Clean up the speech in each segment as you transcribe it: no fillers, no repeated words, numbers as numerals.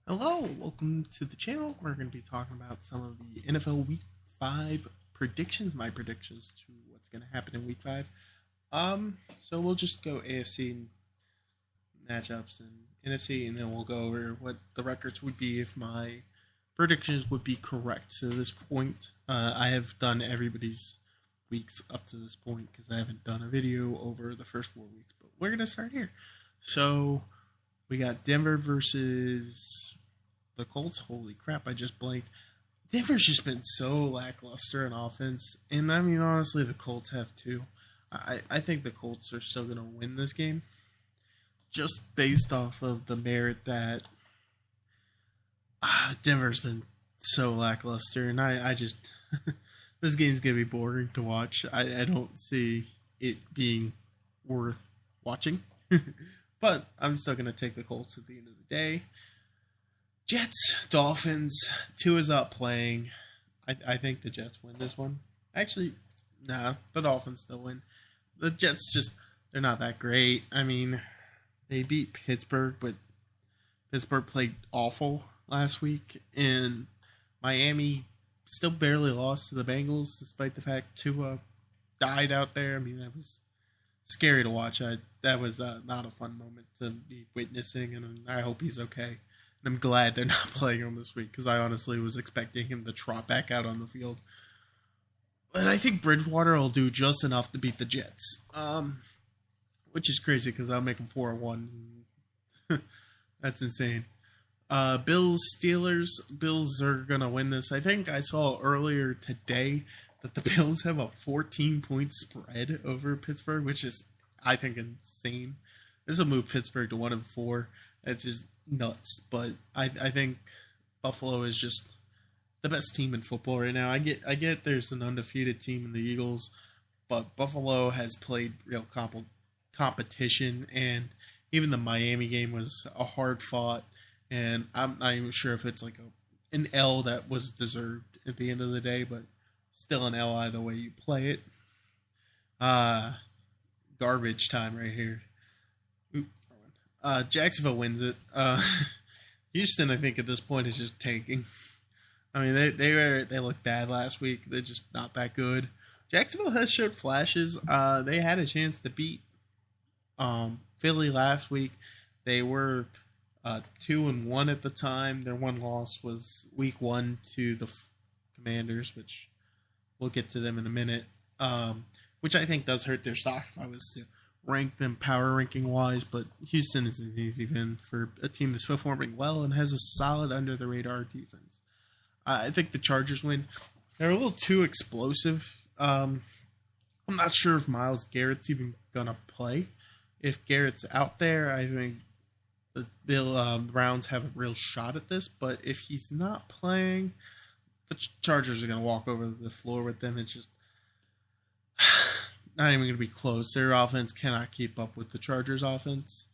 Hello, welcome to the channel. We're going to be talking about some of the NFL Week 5 predictions, my predictions to what's going to happen in Week 5. So we'll just go AFC matchups and NFC, and then we'll go over what the records would be if my predictions would be correct. So at this point, I have done everybody's weeks up to this point because I haven't done a video over the first 4 weeks, but we're going to start here. So we got Denver versus the Colts. Holy crap, I just blanked. Denver's just been so lackluster in offense. And I mean, honestly, the Colts have too. I think the Colts are still going to win this game. Just based off of the merit that Denver's been so lackluster. And I just, this game's going to be boring to watch. I don't see it being worth watching. But I'm still going to take the Colts at the end of the day. Jets, Dolphins, Tua's not playing. I think the Jets win this one. Actually, nah, the Dolphins still win. The Jets just, they're not that great. I mean, they beat Pittsburgh, but Pittsburgh played awful last week. And Miami still barely lost to the Bengals, despite the fact Tua died out there. I mean, that was scary to watch. That was not a fun moment to be witnessing, and I hope he's okay. And I'm glad they're not playing him this week because I honestly was expecting him to trot back out on the field. But I think Bridgewater will do just enough to beat the Jets, which is crazy because I'll make them 4-1. That's insane. Bills, Steelers. Bills are going to win this. I think I saw earlier today that the Bills have a 14-point spread over Pittsburgh, which is, I think, insane. This will move Pittsburgh to 1-4. It's just nuts. But I think Buffalo is just the best team in football right now. I get there's an undefeated team in the Eagles, but Buffalo has played real competition, and even the Miami game was a hard fought. And I'm not even sure if it's like an L that was deserved at the end of the day, but still an L either way you play it. Garbage time right here. Jacksonville wins it. Houston, I think at this point is just tanking. I mean, they looked bad last week. They're just not that good. Jacksonville has showed flashes. They had a chance to beat Philly last week. They were 2-1 at the time. Their one loss was week 1 to the Commanders, which we'll get to them in a minute. Which I think does hurt their stock if I was to rank them power ranking wise. But Houston is an easy win for a team that's performing well and has a solid under the radar defense. I think the Chargers win. They're a little too explosive. I'm not sure if Myles Garrett's even gonna play. If Garrett's out there, I think the Browns have a real shot at this. But if he's not playing, the Chargers are going to walk over the floor with them. It's just not even going to be close. Their offense cannot keep up with the Chargers' offense.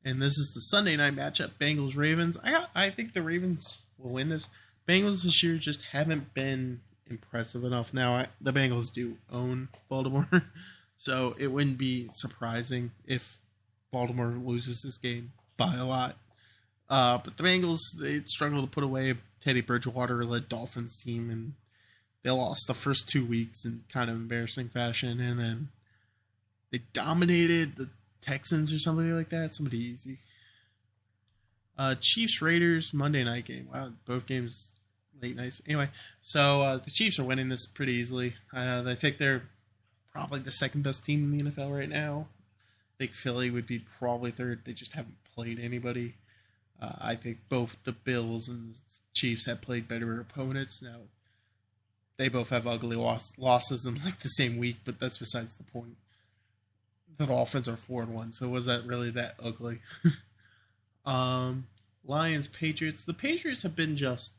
And this is the Sunday night matchup, Bengals-Ravens. I think the Ravens will win this. Bengals this year just haven't been impressive enough. Now, the Bengals do own Baltimore, so it wouldn't be surprising if Baltimore loses this game by a lot. But the Bengals, they struggled to put away Teddy Bridgewater-led Dolphins team, and they lost the first 2 weeks in kind of embarrassing fashion, and then they dominated the Texans or somebody like that. Somebody easy. Chiefs-Raiders Monday night game. Wow, both games late nights. Anyway, so the Chiefs are winning this pretty easily. I think they're probably the second best team in the NFL right now. I think Philly would be probably third. They just haven't played anybody. I think both the Bills and the Chiefs have played better opponents. Now, they both have ugly losses in like the same week, but that's besides the point. The Dolphins are 4-1, so was that really that ugly? Lions, Patriots. The Patriots have been just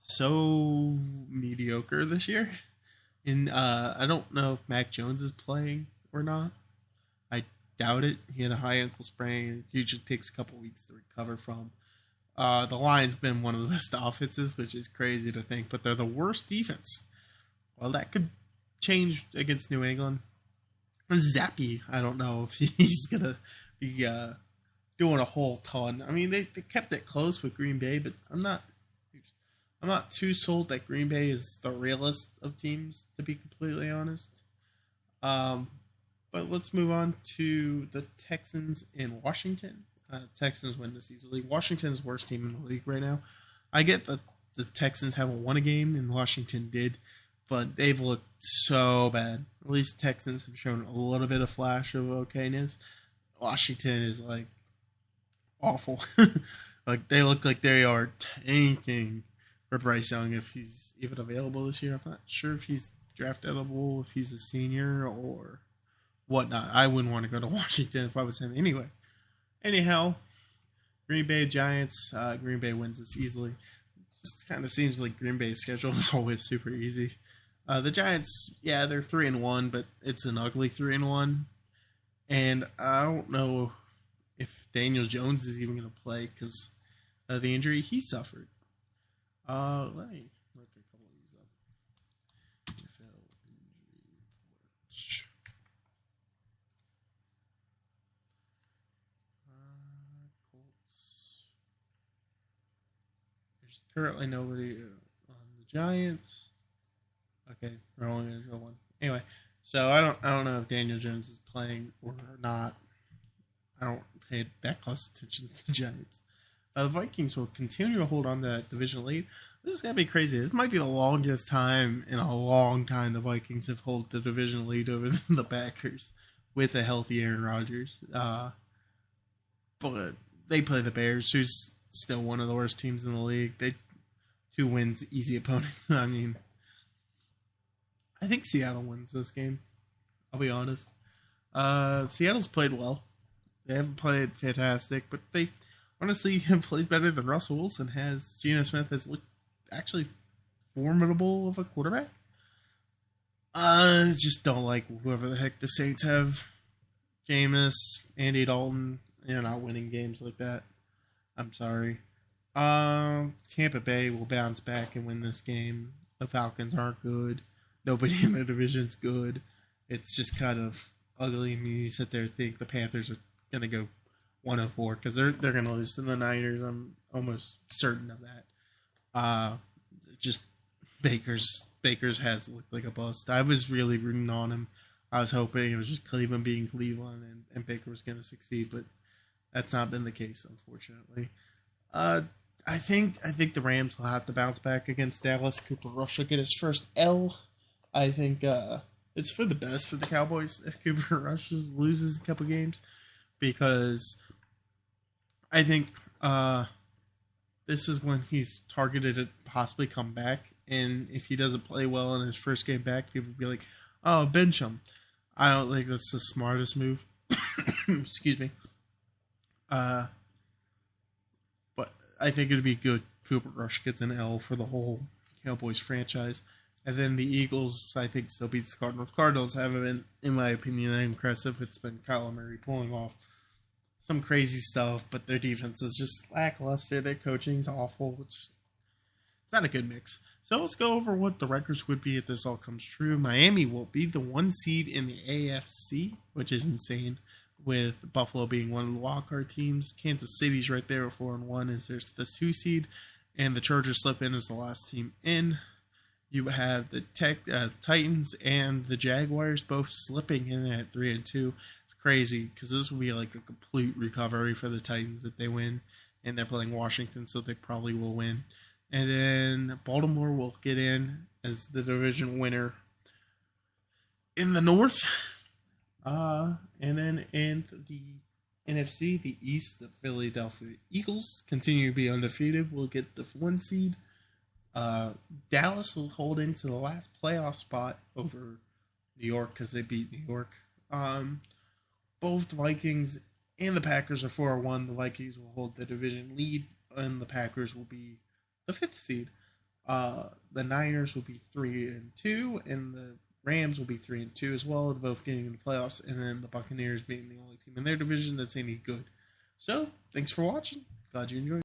so mediocre this year. And I don't know if Mac Jones is playing or not. I doubt it. He had a high ankle sprain. It usually takes a couple weeks to recover from. The Lions have been one of the best offenses, which is crazy to think, but they're the worst defense. Well, that could change against New England. Zappy, I don't know if he's going to be doing a whole ton. I mean, they kept it close with Green Bay, but I'm not too sold that Green Bay is the realest of teams, to be completely honest. Um, but let's move on to the Texans in Washington. Texans win this easily. Washington's worst team in the league right now. I get that the Texans haven't won a game, and Washington did, but they've looked so bad. At least Texans have shown a little bit of flash of okayness. Washington is like awful. Like they look like they are tanking for Bryce Young if he's even available this year. I'm not sure if he's draft eligible, if he's a senior or whatnot. I wouldn't want to go to Washington if I was him anyway. Anyhow, Green Bay Giants. Green Bay wins this easily. It just kind of seems like Green Bay's schedule is always super easy. The Giants, yeah, they're 3-1, but it's an ugly 3-1. And I don't know if Daniel Jones is even going to play because of the injury he suffered. Let me look a couple of these up. NFL injury reports. Colts. There's currently nobody on the Giants. Okay, we're only gonna go one. Anyway, so I don't know if Daniel Jones is playing or not. I don't pay that close attention to the Giants. The Vikings will continue to hold on to that division lead. This is gonna be crazy. This might be the longest time in a long time the Vikings have held the division lead over the Packers with a healthy Aaron Rodgers. But they play the Bears, who's still one of the worst teams in the league. They 2 wins, easy opponents. I mean, I think Seattle wins this game. I'll be honest. Seattle's played well. They haven't played fantastic, but they honestly have played better than Russell Wilson has. Geno Smith has looked actually formidable of a quarterback. Just don't like whoever the heck the Saints have. Jameis, Andy Dalton, you're not winning games like that. I'm sorry. Tampa Bay will bounce back and win this game. The Falcons aren't good. Nobody in the division's good. It's just kind of ugly. I mean, you sit there and think the Panthers are going to go 1-4 because they're going to lose to the Niners. I'm almost certain of that. Just Baker's has looked like a bust. I was really rooting on him. I was hoping it was just Cleveland being Cleveland and Baker was going to succeed, but that's not been the case, unfortunately. I think the Rams will have to bounce back against Dallas. Cooper Rush will get his first L. I think it's for the best for the Cowboys if Cooper Rush loses a couple games because I think this is when he's targeted to possibly come back. And if he doesn't play well in his first game back, people will be like, oh, bench him. I don't think that's the smartest move. Excuse me. But I think it'd be good. Cooper Rush gets an L for the whole Cowboys franchise. And then the Eagles, I think, still beat the Cardinals. Cardinals haven't been, in my opinion, that impressive. It's been Kyler Murray pulling off some crazy stuff, but their defense is just lackluster. Their coaching's awful. It's not a good mix. So let's go over what the records would be if this all comes true. Miami will be the 1 seed in the AFC, which is insane, with Buffalo being one of the wildcard teams. Kansas City's right there at 4-1 as there's the 2 seed, and the Chargers slip in as the last team in. You have the Titans and the Jaguars both slipping in at 3-2. It's crazy because this will be like a complete recovery for the Titans if they win, and they're playing Washington, so they probably will win. And then Baltimore will get in as the division winner in the North. And then in the NFC, the East, the Philadelphia Eagles continue to be undefeated. We'll get the 1 seed. Dallas will hold into the last playoff spot over New York because they beat New York. Both the Vikings and the Packers are 4-1. The Vikings will hold the division lead, and the Packers will be the 5th seed. The Niners will be 3-2, and the Rams will be 3-2 as well, both getting in the playoffs, and then the Buccaneers being the only team in their division that's any good. So, thanks for watching. Glad you enjoyed.